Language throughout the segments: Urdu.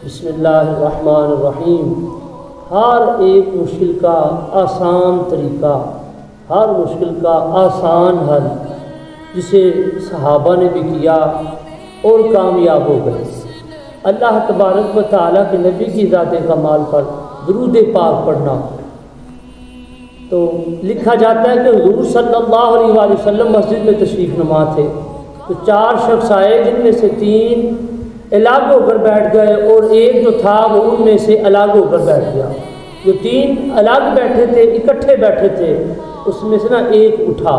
بسم اللہ الرحمن الرحیم۔ ہر ایک مشکل کا آسان طریقہ، ہر مشکل کا آسان حل جسے صحابہ نے بھی کیا اور کامیاب ہو گئے۔ اللہ تبارک و تعالیٰ کے نبی کی ذات کمال پر درود پاک پڑھنا۔ تو لکھا جاتا ہے کہ حضور صلی اللہ علیہ وآلہ وسلم مسجد میں تشریف نما تھے، تو 4 شخص آئے جن میں سے 3 الگ ہو کر بیٹھ گئے اور ایک جو تھا وہ ان میں سے الگ ہو کر بیٹھ گیا۔ جو 3 الگ بیٹھے تھے، اکٹھے بیٹھے تھے، اس میں سے ایک اٹھا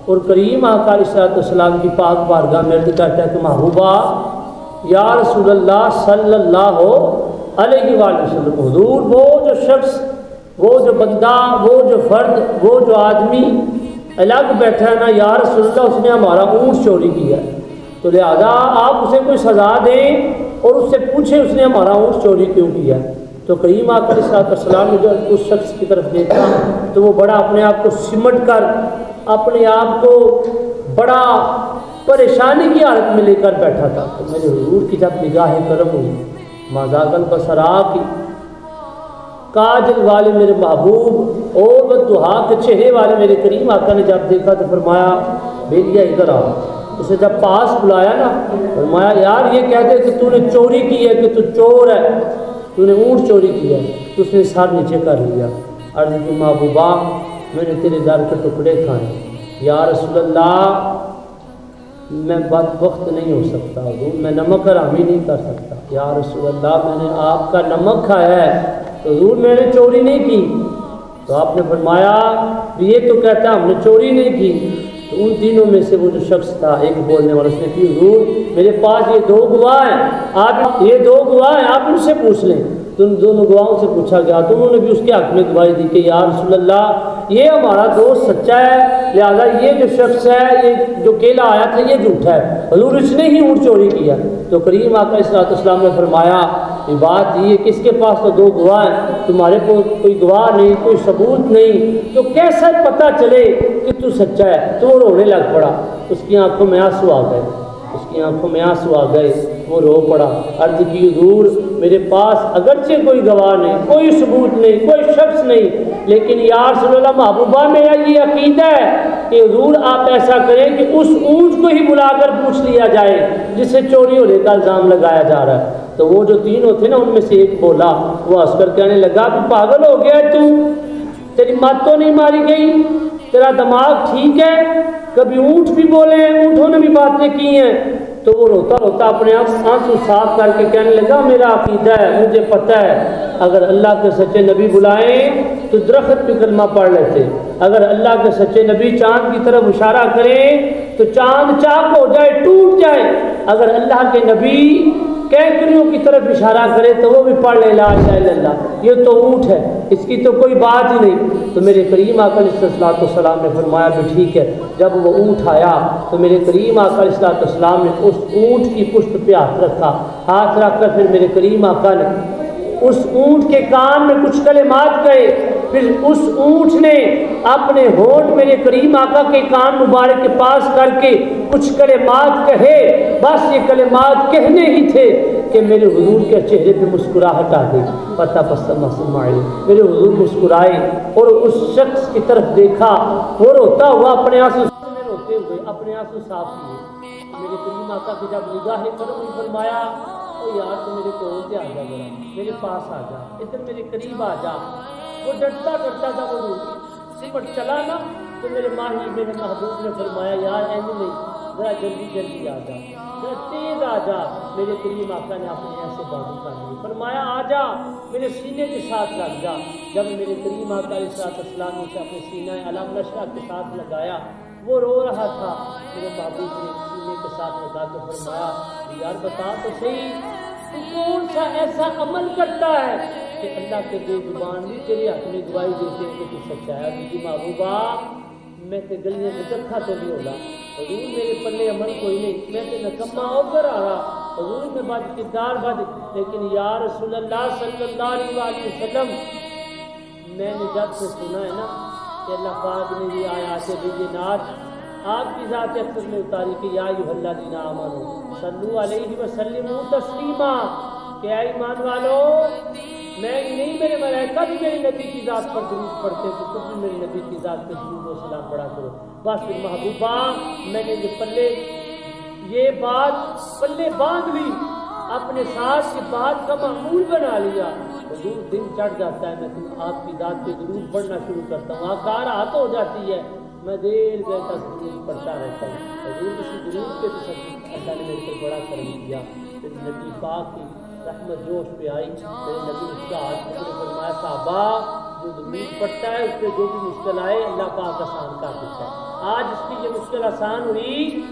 اور کریم آقا علیہ السلام کی پاک بارگاہ میں عرض کرتا ہے کہ محبوبہ یا رسول اللہ صلی اللہ علیہ وآلہ وسلم، حضور وہ جو شخص، وہ جو بندہ، وہ جو فرد، وہ جو آدمی الگ بیٹھا ہے نا، یا رسول اللہ اس نے ہمارا اونٹ چوری کیا ہے، تو لہذا آپ اسے کوئی سزا دیں اور اس سے پوچھیں اس نے ہمارا اونٹ چوری کیوں کیا ہے۔ تو کریم آقا علیہ السلام نے جب اس شخص کی طرف دیکھا تو وہ بڑا اپنے آپ کو سمٹ کر، اپنے آپ کو بڑا پریشانی کی حالت میں لے کر بیٹھا تھا۔ تو میرے حضور کی جب نگاہ کرم ہوئی، ما ذاق البصر کی کاجل والے میرے محبوب اور بددعا کے چہرے والے میرے کریم آقا نے جب دیکھا تو فرمایا بیلیا ادھر آ۔ اسے جب پاس بلایا نا، فرمایا یار یہ کہتے کہ تو نے چوری کی ہے، کہ تو چور ہے، تو نے اونٹ چوری کیا ہے۔ تو اس نے سر نیچے کر لیا، عرض کی محبوبہ میں نے تیرے در کے ٹکڑے کھائے، یا رسول اللہ میں بدبخت نہیں ہو سکتا، حضور میں نمک حرامی نہیں کر سکتا، یا رسول اللہ میں نے آپ کا نمک کھایا ہے، تو حضور میں نے چوری نہیں کی۔ تو آپ نے فرمایا یہ تو کہتا ہے ہم نے چوری نہیں کی۔ تو ان تینوں میں سے وہ جو شخص تھا ایک بولنے والا، اس نے کہ حضور میرے پاس یہ 2 گواہ ہیں، آپ یہ 2 گواہ ہیں، آپ ان سے پوچھ لیں۔ تو ان دونوں گواہوں سے پوچھا گیا تو انہوں نے بھی اس کے حق میں گواہی دی کہ یا رسول اللہ یہ ہمارا دوست سچا ہے، لہذا یہ جو شخص ہے، یہ جو کیلا آیا تھا یہ جھوٹا ہے، حضور اس نے ہی اونٹ چوری کیا۔ تو کریم آقا علیہ السلام نے فرمایا یہ بات یہ کہ اس کے پاس تو 2 گواہ ہیں، تمہارے کو کوئی گواہ نہیں، کوئی ثبوت نہیں، تو کیسا پتہ چلے کہ تو سچا ہے۔ تو وہ رونے لگ پڑا، اس کی آنکھوں میں آنسو آ گئے، اس کی آنکھوں میں آنسو آ گئے، وہ رو پڑا، عرض کی حضور میرے پاس اگرچہ کوئی گواہ نہیں، کوئی ثبوت نہیں، کوئی شخص نہیں، لیکن یا رسول اللہ محبوبہ میرا یہ عقیدہ ہے کہ حضور آپ ایسا کریں کہ اس اونٹ کو ہی بلا کر پوچھ لیا جائے جس سے چوری ہونے کا الزام لگایا جا رہا ہے۔ تو وہ جو تینوں تھے نا ان میں سے ایک بولا، وہ ہنس کر کہنے لگا کہ پاگل ہو گیا ہے تو، تیری مات تو نہیں ماری گئی، تیرا دماغ ٹھیک ہے، کبھی اونٹ بھی بولے ہیں، اونٹوں نے بھی باتیں کی ہیں۔ تو وہ روتا روتا اپنے آپ آنسو صاف کر کے کہنے لگا میرا عقیدہ ہے، مجھے پتہ ہے اگر اللہ کے سچے نبی بلائیں تو درخت پہ کلمہ پڑھ لیتے، اگر اللہ کے سچے نبی چاند کی طرف اشارہ کریں تو چاند چاک ہو جائے، ٹوٹ جائے، اگر اللہ کے نبی کینکریوں کی طرف اشارہ کرے تو وہ بھی پڑھ لے لا الہ الا اللہ، یہ تو اونٹ ہے، اس کی تو کوئی بات ہی نہیں۔ تو میرے کریم آقا علیہ السلام نے فرمایا بھی ٹھیک ہے۔ جب وہ اونٹ آیا تو میرے کریم آقا علیہ السلام نے اس اونٹ کی پشت پہ ہاتھ رکھا، ہاتھ رکھ کر پھر میرے کریم آقا نے اس اونٹ کے کان میں کچھ کلمات کہے، پھر اس اونٹ نے اپنے ہونٹ میرے کریم آقا کے کان مبارک کے پاس کر کے کچھ کلمات کہے، بس یہ کلمات کہنے ہی تھے کہ میرے حضور کے چہرے پہ مسکراہٹ آ گئی، پتہ پسند مسلمائے، میرے حضور مسکرائے اور اس شخص کی طرف دیکھا، وہ روتا ہوا اپنے آنسو میں روتے ہوئے اپنے آنسو صاف کیے۔ میرے کریم آقا کی جب نگاہ کرم فرمایا او یار تو میرے کو سے آ جا، ذرا میرے پاس آ جا، ادھر میرے قریب آ جا۔ وہ ڈرتا ڈرتا تھا، وہ سمٹ چلا نا تو میرے ماہی میرے محبوب نے فرمایا یار ایسے نہیں، ذرا جلدی جلدی آ جا، ذرا تیز آ جا۔ میرے کریم آقا نے اپنے ایسے بازو کر لی، فرمایا آ جا میرے سینے کے ساتھ لگ جا۔ جب میرے کریم آقا علیہ السلام نے اپنے سینہ علم نشرہ کے ساتھ لگایا، وہ رو رہا تھا، میرے محبوب نے سینے کے ساتھ لگا کے فرمایا یار بتا تو صحیح تو کون سا ایسا عمل کرتا ہے کہ اللہ کے بے زبان بھی تیرے حق میں گواہی دیتے ہیں کہ تو سچا ہے۔ مجھے محبوبہ میں تے گلیاں میں چرکھا تو نہیں ہوگا، حضور میرے پلے عمل کوئی نہیں، میں تے نکما ہو کر آ رہا، حضور میں بد کردار بد، لیکن یا رسول اللہ صلی اللہ علیہ وسلم میں نے جب سے سنا ہے نا کہ اللہ پاک نے یہ آیات بینات آپ کی ذات اقدس میں اتاری کہ یا ایھا الذین آمنوا صلوا علیہ وسلموا تسلیما، کہ اے ایمان والو میں نہیں میرے ملائکہ بھی میرے نبی کی ذات پر درود پڑھتے تو تم بھی میرے نبی کی ذات پر درود و سلام پڑھا کرو. بس پھر محبوبہ میں نے یہ بات پلے باندھ لی, اپنے ساتھ یہ بات کا معمول بنا لیا. حضور دن چڑھ جاتا ہے میں تم آپ کی ذات پہ درود پڑھنا شروع کرتا ہوں, آکار ہاتھ ہو جاتی ہے, میں دیر گئے تک درود پڑھتا رہتا ہوں. حضور کسی درود کے تصدیق اللہ نے میرے پر بڑا کرم کیا. پھر نبی پاک کی رحمت جوش پہ آئی, میرے نبی اس کا ہاتھ پکڑے فرمایا صحابہ جو درود پڑھتا ہے اس پہ جو بھی مشکل آئے اللہ پاک آسان کر دیتا ہے. آج اس کی یہ مشکل آسان ہوئی.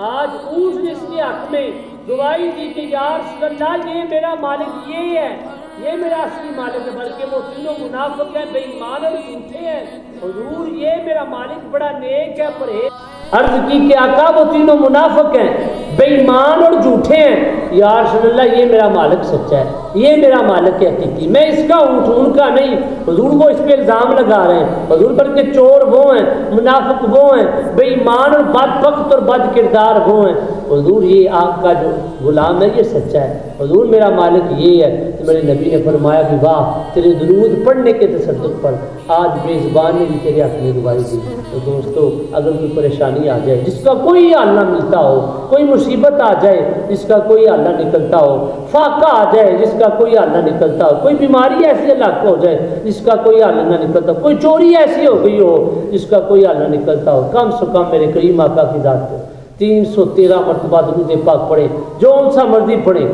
آج اونٹ نے اس کے حق میں گواہی دی کہ یا رسول اللہ یہ میرا مالک یہ ہے, یہ میرا اصلی مالک ہے, بلکہ وہ تینوں منافق ہیں, بے ایمان اور جھوٹے ہیں. حضور یہ میرا مالک بڑا نیک ہے, پرہیز. عرض کی کہ آقا وہ تینوں منافق ہیں, بے ایمان اور جھوٹے ہیں. یا رسول اللہ یہ میرا مالک سچا ہے, یہ میرا مالک ہے حقیقی, میں اس کا اونٹ ان کا نہیں. حضور وہ اس پہ الزام لگا رہے ہیں. حضور بلکہ چور وہ ہیں, منافق وہ ہیں, بے ایمان اور بدبخت اور بد کردار وہ ہیں. حضور یہ آپ کا جو غلام ہے یہ سچا ہے, حضور میرا مالک یہ ہے. تو میرے نبی نے فرمایا کہ واہ تیرے درود پڑھنے کے تصدق پر آج میزبان نے بھی تیرے حق میں گواہی دی. تو دوستو اگر کوئی پریشانی آ جائے جس کا کوئی حل نہ ملتا ہو, کوئی مصیبت آ جائے جس کا کوئی حل نہ نکلتا ہو, فاقہ آ جائے جس کا کوئی حل نہ نکلتا ہو, کوئی بیماری ایسی ہلاک ہو جائے جس کا کوئی حل نہ نکلتا ہو, کوئی چوری ایسی ہو گئی ہو جس کا کوئی حل نہ نکلتا ہو, کم سے کم میرے کریم آقا کی ذات کو 313 مرتبہ درود پاک پڑھے, جو ان سا مرضی پڑھے,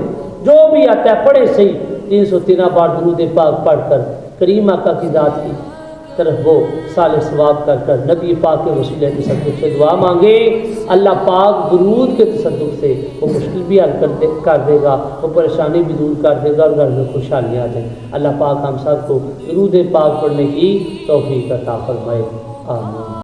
جو بھی آتا ہے پڑھے صحیح. 313 بار درود پاک پڑھ کر کریم آقا کی ذات کی طرف وہ صالح ثواب کر کر نبی پاک کے وسیلے تصدق سے دعا مانگے. اللہ پاک درود کے تصدق سے وہ مشکل بھی حل کر دے گا, وہ پریشانی بھی دور کر دے گا اور گھر میں خوشحالی آ جائے. اللہ پاک ہم سب کو درود پاک پڑھنے کی توفیق عطا فرمائے. آمین.